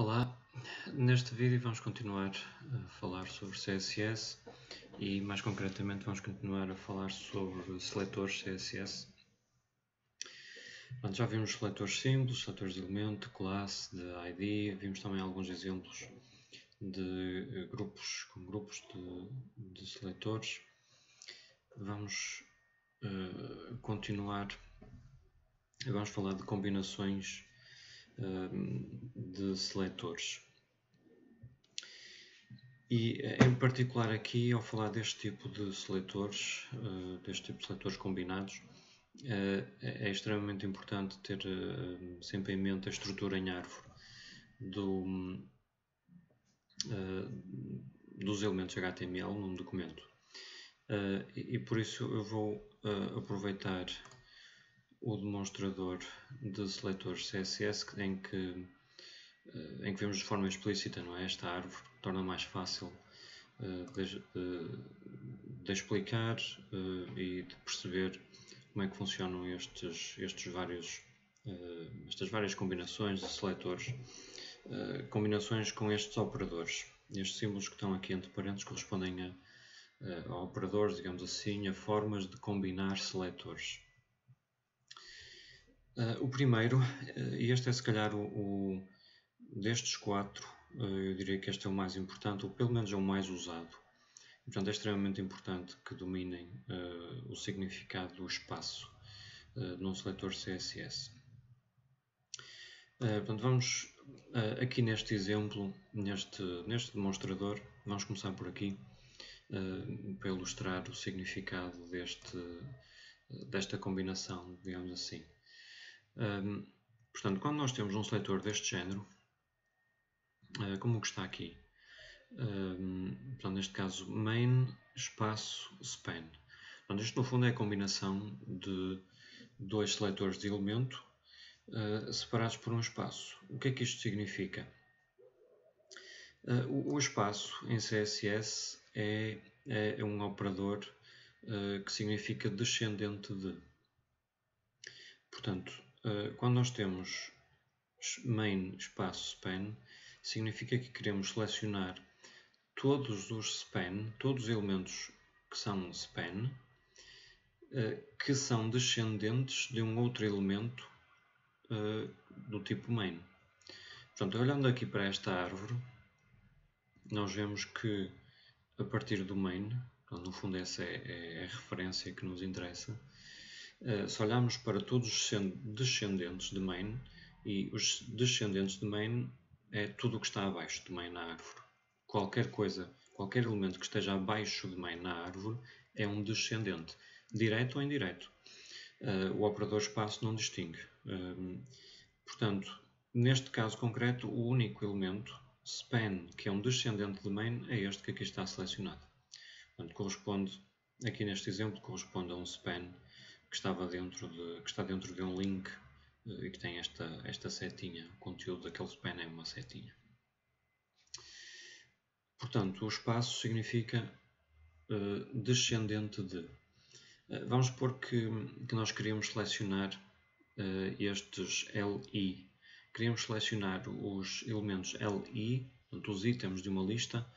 Olá, neste vídeo vamos continuar a falar sobre CSS e mais concretamente vamos continuar a falar sobre seletores CSS. Já vimos seletores simples, seletores de elemento, classe, de ID, vimos também alguns exemplos de grupos com grupos de seletores. Vamos continuar, vamos falar de combinações de seletores. E em particular aqui, ao falar deste tipo de seletores, combinados, é extremamente importante ter sempre em mente a estrutura em árvore dos elementos HTML num documento. E por isso eu vou aproveitar o demonstrador de seletores CSS em que vemos de forma explícita, não é? Esta árvore torna mais fácil de explicar e de perceber como é que funcionam estas várias combinações de seletores, combinações com estes operadores. Estes símbolos que estão aqui entre parênteses correspondem a operadores, digamos assim, a formas de combinar seletores. O primeiro, e este é se calhar destes quatro, eu diria que este é o mais importante, ou pelo menos é o mais usado. Portanto, é extremamente importante que dominem o significado do espaço num seletor CSS. Portanto, vamos aqui neste exemplo, neste demonstrador, vamos começar por aqui, para ilustrar o significado desta combinação, digamos assim. Portanto, quando nós temos um seletor deste género, como o que está aqui, portanto, neste caso main espaço span. Portanto, isto no fundo é a combinação de dois seletores de elemento separados por um espaço. O que é que isto significa? O espaço em CSS é um operador que significa descendente de. Portanto, quando nós temos main espaço span, significa que queremos selecionar todos os elementos que são span, que são descendentes de um outro elemento do tipo main. Portanto, olhando aqui para esta árvore, nós vemos que a partir do main, portanto, no fundo essa é a referência que nos interessa, se olharmos para todos os descendentes de main, e os descendentes de main é tudo o que está abaixo de main na árvore. Qualquer elemento que esteja abaixo de main na árvore é um descendente, direto ou indireto. O operador espaço não distingue. Portanto, neste caso concreto, o único elemento span que é um descendente de main é este que aqui está selecionado. Portanto, aqui neste exemplo, corresponde a um span que está dentro de um link e que tem esta setinha. O conteúdo daquele span é uma setinha. Portanto, o espaço significa descendente de. Vamos supor que nós queríamos selecionar estes LI. Queríamos selecionar os elementos LI, portanto, os itens de uma lista,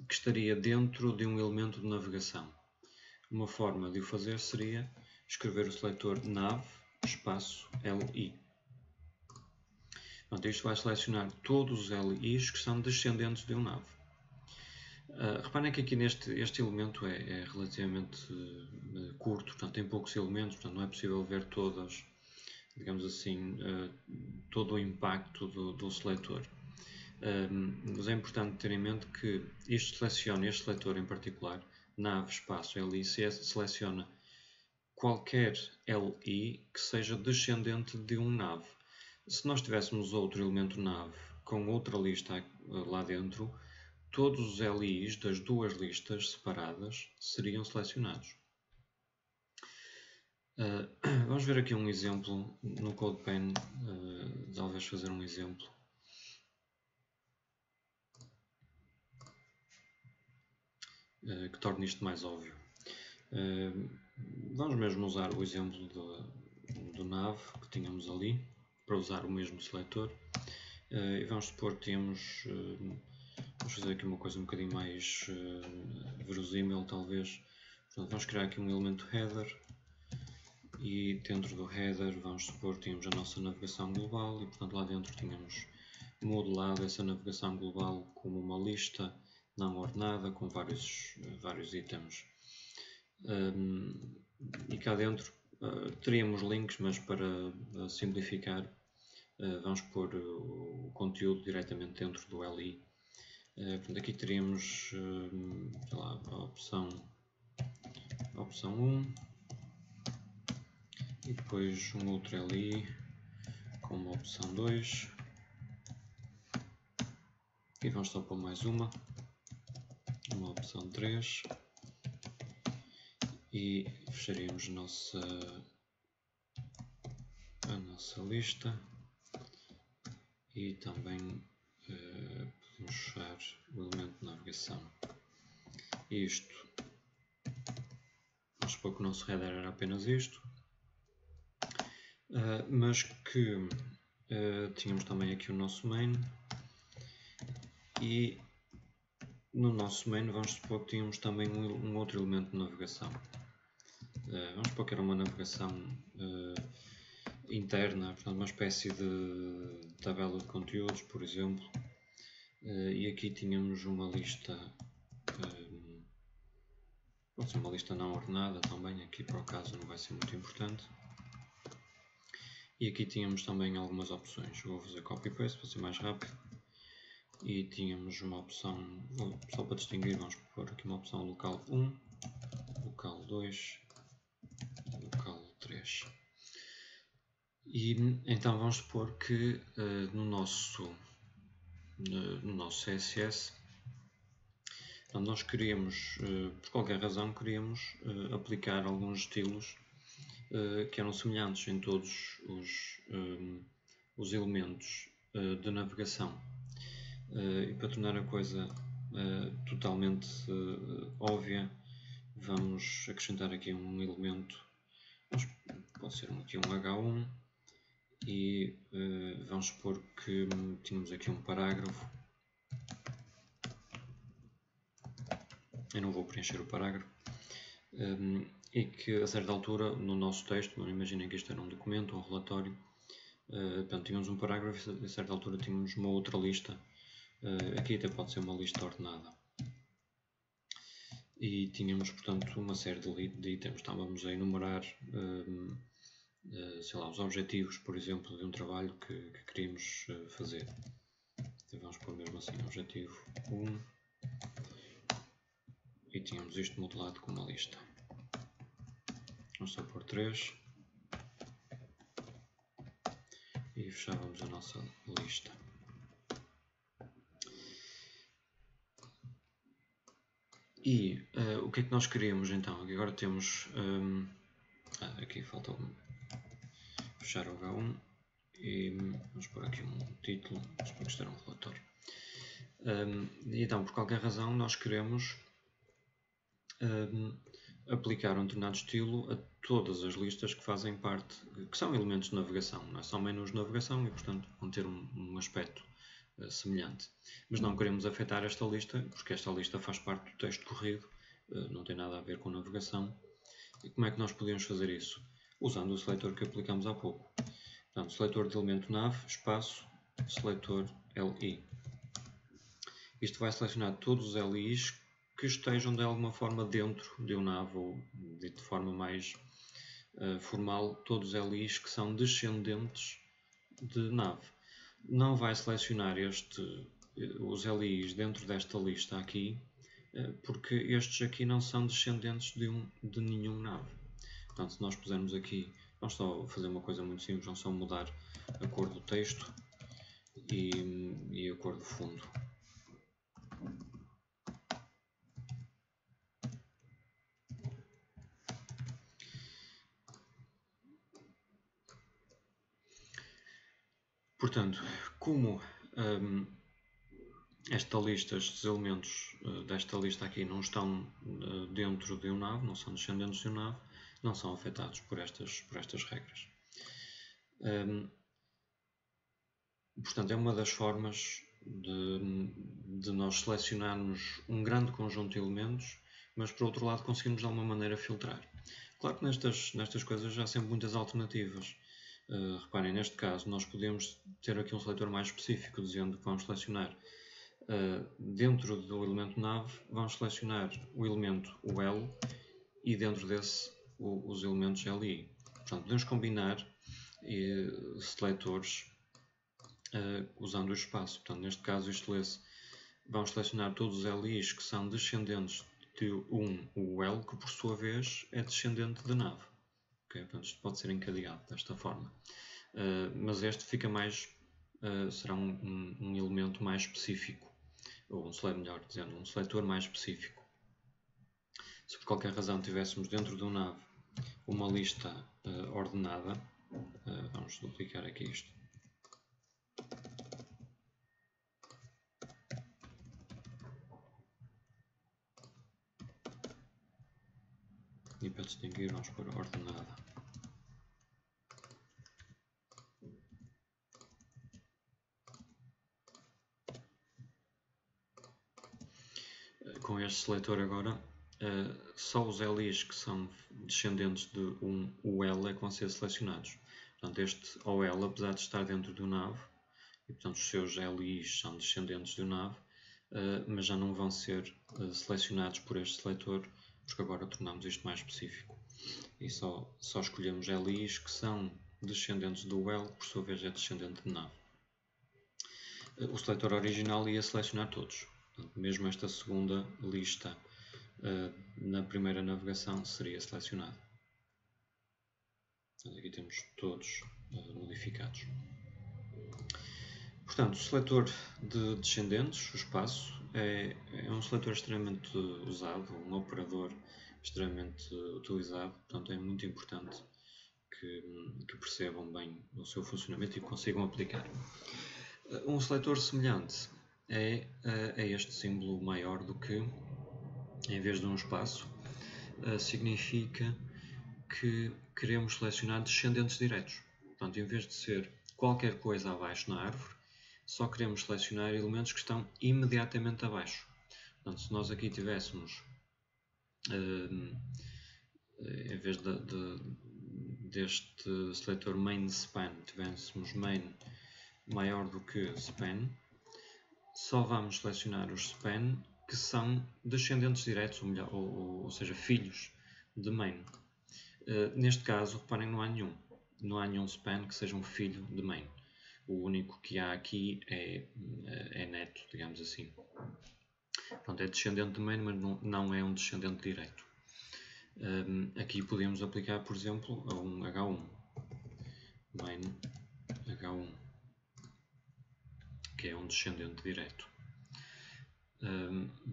que estaria dentro de um elemento de navegação. Uma forma de o fazer seria escrever o seletor nav espaço LI. Portanto, isto vai selecionar todos os LIs que são descendentes de um nav. Reparem que aqui este elemento é relativamente curto, portanto tem poucos elementos, portanto não é possível ver todas, digamos assim, todo o impacto do seletor. Mas é importante ter em mente que este seletor em particular, nav espaço LI, seleciona qualquer LI que seja descendente de um nav. Se nós tivéssemos outro elemento nav com outra lista lá dentro, todos os LIs das duas listas separadas seriam selecionados. Vamos ver aqui um exemplo no CodePen, talvez fazer um exemplo. Que torne isto mais óbvio. Vamos mesmo usar o exemplo do nav que tínhamos ali, para usar o mesmo seletor. E vamos supor que temos, vamos fazer aqui uma coisa um bocadinho mais verosímil talvez. Portanto, vamos criar aqui um elemento header e dentro do header vamos supor que tínhamos a nossa navegação global e portanto lá dentro tínhamos modelado essa navegação global como uma lista não ordenada com vários itens. E cá dentro teríamos links, mas para simplificar vamos pôr o conteúdo diretamente dentro do LI. Portanto, aqui teríamos sei lá, a opção 1 e depois um outro LI com uma opção 2 e vamos só pôr mais uma opção 3 e fecharíamos a nossa lista e também podemos fechar o elemento de navegação. E isto, vamos supor que o nosso header era apenas isto, mas que tínhamos também aqui o nosso main e no nosso main vamos supor que tínhamos também um outro elemento de navegação. Vamos supor que era uma navegação interna, portanto uma espécie de tabela de conteúdos, por exemplo, e aqui tínhamos uma lista, pode ser uma lista não ordenada também, aqui para o caso não vai ser muito importante. E aqui tínhamos também algumas opções, vou fazer copy-paste para ser mais rápido. E tínhamos uma opção, só para distinguir, vamos pôr aqui uma opção local 1, local 2, local 3. E então vamos supor que no nosso CSS, então nós queríamos, por qualquer razão, queríamos aplicar alguns estilos que eram semelhantes em todos os elementos de navegação. E para tornar a coisa totalmente óbvia, vamos acrescentar aqui um elemento, pode ser aqui um H1, e vamos supor que tínhamos aqui um parágrafo. Eu não vou preencher o parágrafo. E que a certa altura no nosso texto, imaginem que isto era um documento, um relatório, portanto tínhamos um parágrafo e a certa altura tínhamos uma outra lista. Aqui até pode ser uma lista ordenada. E tínhamos, portanto, uma série de itens. Estávamos a enumerar, sei lá, os objetivos, por exemplo, de um trabalho que queríamos fazer. Então, vamos pôr mesmo assim, objetivo 1. E tínhamos isto modelado com uma lista. Vamos só pôr 3. E fechávamos a nossa lista. E o que é que nós queríamos então? Aqui agora temos, aqui falta fechar o H1 e vamos pôr aqui um título, vamos pôr que isto era um relatório. E então, por qualquer razão, nós queremos aplicar um determinado estilo a todas as listas que fazem parte, que são elementos de navegação, não é? São menus de navegação e, portanto, vão ter um aspecto semelhante. Mas não queremos afetar esta lista, porque esta lista faz parte do texto corrido, não tem nada a ver com navegação. E como é que nós podemos fazer isso? Usando o seletor que aplicamos há pouco. Portanto, seletor de elemento nav, espaço, seletor LI. Isto vai selecionar todos os LIs que estejam de alguma forma dentro de um nav, ou de forma mais formal, todos os LIs que são descendentes de nav. Não vai selecionar os LIs dentro desta lista aqui, porque estes aqui não são descendentes de nenhum nav. Portanto, se nós pusermos aqui, vamos só fazer uma coisa muito simples, vamos só mudar a cor do texto e a cor do fundo. Portanto, como estes elementos desta lista aqui não estão dentro de um nav, não são descendentes de um nav, não são afetados por estas regras. Portanto, é uma das formas de nós selecionarmos um grande conjunto de elementos, mas por outro lado conseguimos de alguma maneira filtrar. Claro que nestas coisas há sempre muitas alternativas. Reparem, neste caso nós podemos ter aqui um seletor mais específico, dizendo que vamos selecionar dentro do elemento nave, vamos selecionar o elemento o L e dentro desse os elementos L e I. Portanto, podemos combinar seletores usando o espaço. Portanto, neste caso isto lê-se, vamos selecionar todos os LIs que são descendentes de o L, que por sua vez é descendente de nave. Okay? Portanto, isto pode ser encadeado desta forma. Mas este fica mais, será um elemento mais específico, ou melhor dizendo, um seletor mais específico. Se por qualquer razão tivéssemos dentro do nave uma lista ordenada, vamos duplicar aqui isto. E para distinguir vamos pôr ordenada. Com este seletor agora, só os LIs que são descendentes de o L é que vão ser selecionados. Portanto, este OL, apesar de estar dentro do nav, e portanto os seus LIs são descendentes do nav, mas já não vão ser selecionados por este seletor, porque agora tornamos isto mais específico. E só escolhemos LIs que são descendentes do L, que por sua vez é descendente de nav. O seletor original ia selecionar todos. Portanto, mesmo esta segunda lista na primeira navegação seria selecionada. Portanto, aqui temos todos modificados. Portanto, o seletor de descendentes, o espaço, é um seletor extremamente usado, um operador extremamente utilizado. Portanto, é muito importante que percebam bem o seu funcionamento e que consigam aplicar. Um seletor semelhante é este símbolo maior do que, em vez de um espaço, significa que queremos selecionar descendentes diretos. Portanto, em vez de ser qualquer coisa abaixo na árvore, só queremos selecionar elementos que estão imediatamente abaixo. Portanto, se nós aqui tivéssemos, em vez deste seletor main span, tivéssemos main maior do que span, só vamos selecionar os span que são descendentes diretos, ou seja, filhos de main. Neste caso, reparem, não há nenhum span que seja um filho de main. O único que há aqui é neto, digamos assim. Portanto, é descendente de main, mas não é um descendente direto. Aqui podemos aplicar, por exemplo, a um H1. Main H1, que é um descendente direto.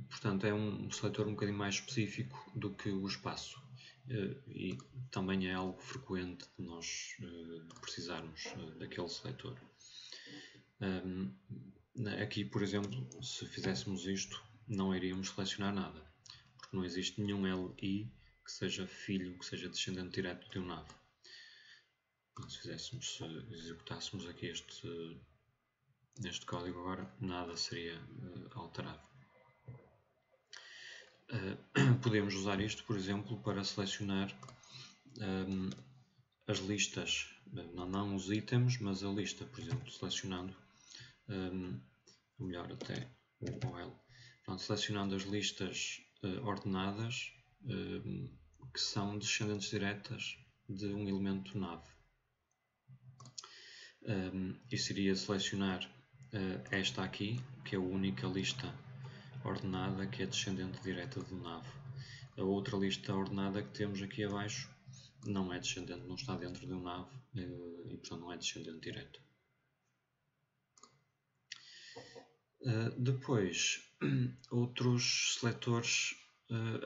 Portanto, é um seletor um bocadinho mais específico do que o espaço. E também é algo frequente de nós precisarmos daquele seletor. Aqui, por exemplo, se fizéssemos isto, não iríamos selecionar nada, porque não existe nenhum LI que seja filho, que seja descendente direto de um nav. Se executássemos aqui este código agora, nada seria alterado. Podemos usar isto, por exemplo, para selecionar as listas, não os itens, mas a lista, por exemplo, selecionando, melhor até o OL, portanto, selecionando as listas ordenadas que são descendentes diretas de um elemento nave. Isso iria selecionar esta aqui, que é a única lista ordenada que é descendente direta do nav. A outra lista ordenada que temos aqui abaixo não é descendente, não está dentro de um nav e portanto não é descendente direto. Depois, outros seletores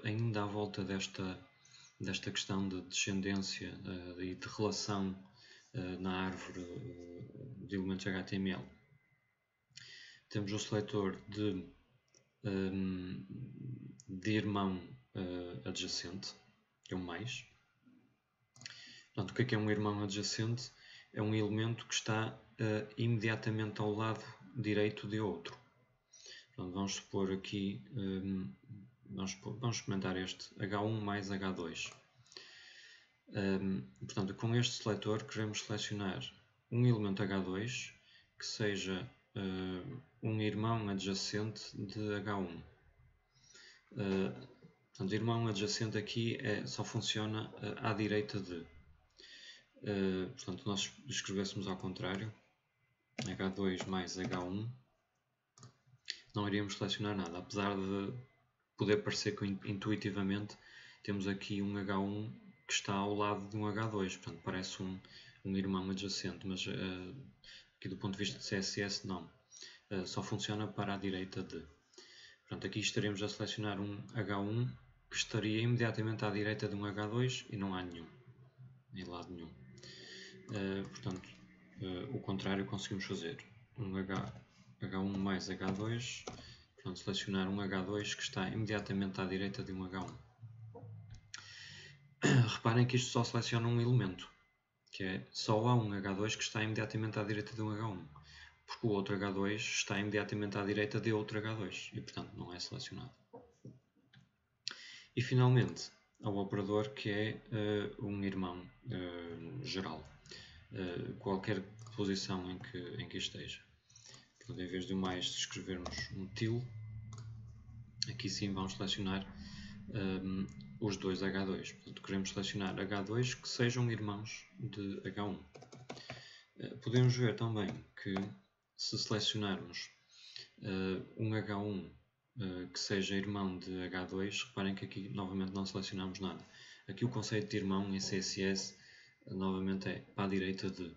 ainda à volta desta questão de descendência e de relação na árvore de elementos HTML. Temos o seletor de irmão adjacente, que é um mais. Portanto, o que é um irmão adjacente? É um elemento que está imediatamente ao lado direito de outro. Portanto, vamos supor aqui, vamos experimentar este H1 mais H2. Portanto, com este seletor queremos selecionar um elemento H2 que seja um irmão adjacente de H1. Portanto, irmão adjacente aqui só funciona à direita de. Portanto, nós escrevêssemos ao contrário, H2 mais H1, não iríamos selecionar nada, apesar de poder parecer que intuitivamente temos aqui um H1 que está ao lado de um H2, portanto parece um irmão adjacente, mas aqui do ponto de vista de CSS não, só funciona para a direita de. Portanto, aqui estaremos a selecionar um H1 que estaria imediatamente à direita de um H2 e não há nenhum, em lado nenhum. Portanto, o contrário conseguimos fazer, um H1 mais H2, portanto selecionar um H2 que está imediatamente à direita de um H1. Reparem que isto só seleciona um elemento, que é só há um H2 que está imediatamente à direita de um H1, porque o outro H2 está imediatamente à direita de outro H2 e portanto não é selecionado. E finalmente, ao operador que é um irmão geral, qualquer posição em que esteja. Portanto, em vez de o mais escrevermos um til, aqui sim vamos selecionar os dois H2. Portanto, queremos selecionar H2 que sejam irmãos de H1. Podemos ver também que se selecionarmos um H1 que seja irmão de H2, reparem que aqui novamente não selecionamos nada. Aqui o conceito de irmão em CSS novamente é para a direita de.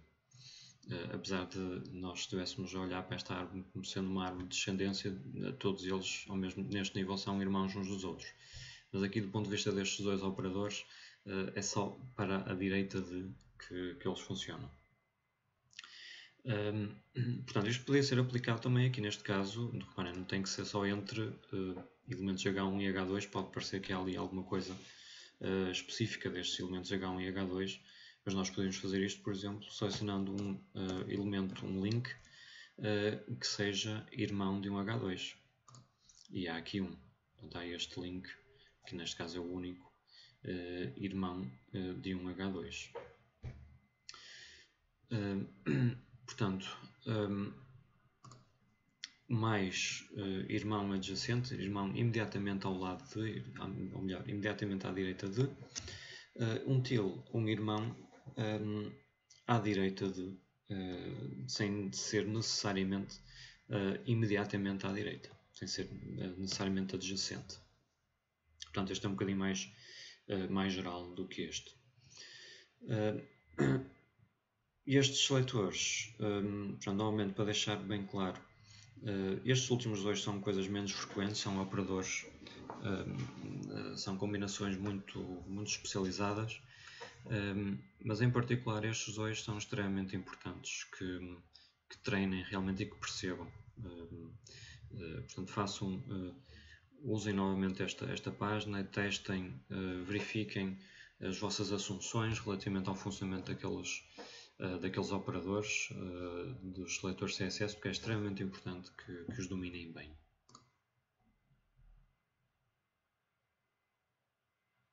Apesar de nós estivéssemos a olhar para esta árvore como sendo uma árvore de descendência, todos eles ao mesmo, neste nível são irmãos uns dos outros. Mas aqui do ponto de vista destes dois operadores é só para a direita de que eles funcionam. Portanto, isto podia ser aplicado também aqui neste caso, reparem, não tem que ser só entre elementos H1 e H2, pode parecer que há ali alguma coisa específica destes elementos H1 e H2, mas nós podemos fazer isto, por exemplo, selecionando um elemento, um link, que seja irmão de um H2. E há aqui um. Portanto, há este link, que neste caso é o único, irmão de um H2. Portanto, mais irmão adjacente, irmão imediatamente ao lado de, ou melhor, imediatamente à direita de, um til, um irmão à direita de, sem ser necessariamente imediatamente à direita, sem ser necessariamente adjacente. Portanto, este é um bocadinho mais geral do que este. Estes seletores, normalmente para deixar bem claro, estes últimos dois são coisas menos frequentes, são operadores, são combinações muito especializadas, mas em particular estes dois são extremamente importantes, que treinem realmente e que percebam. Portanto, usem novamente esta página, testem, verifiquem as vossas assunções relativamente ao funcionamento daqueles operadores dos seletores CSS, porque é extremamente importante que os dominem bem.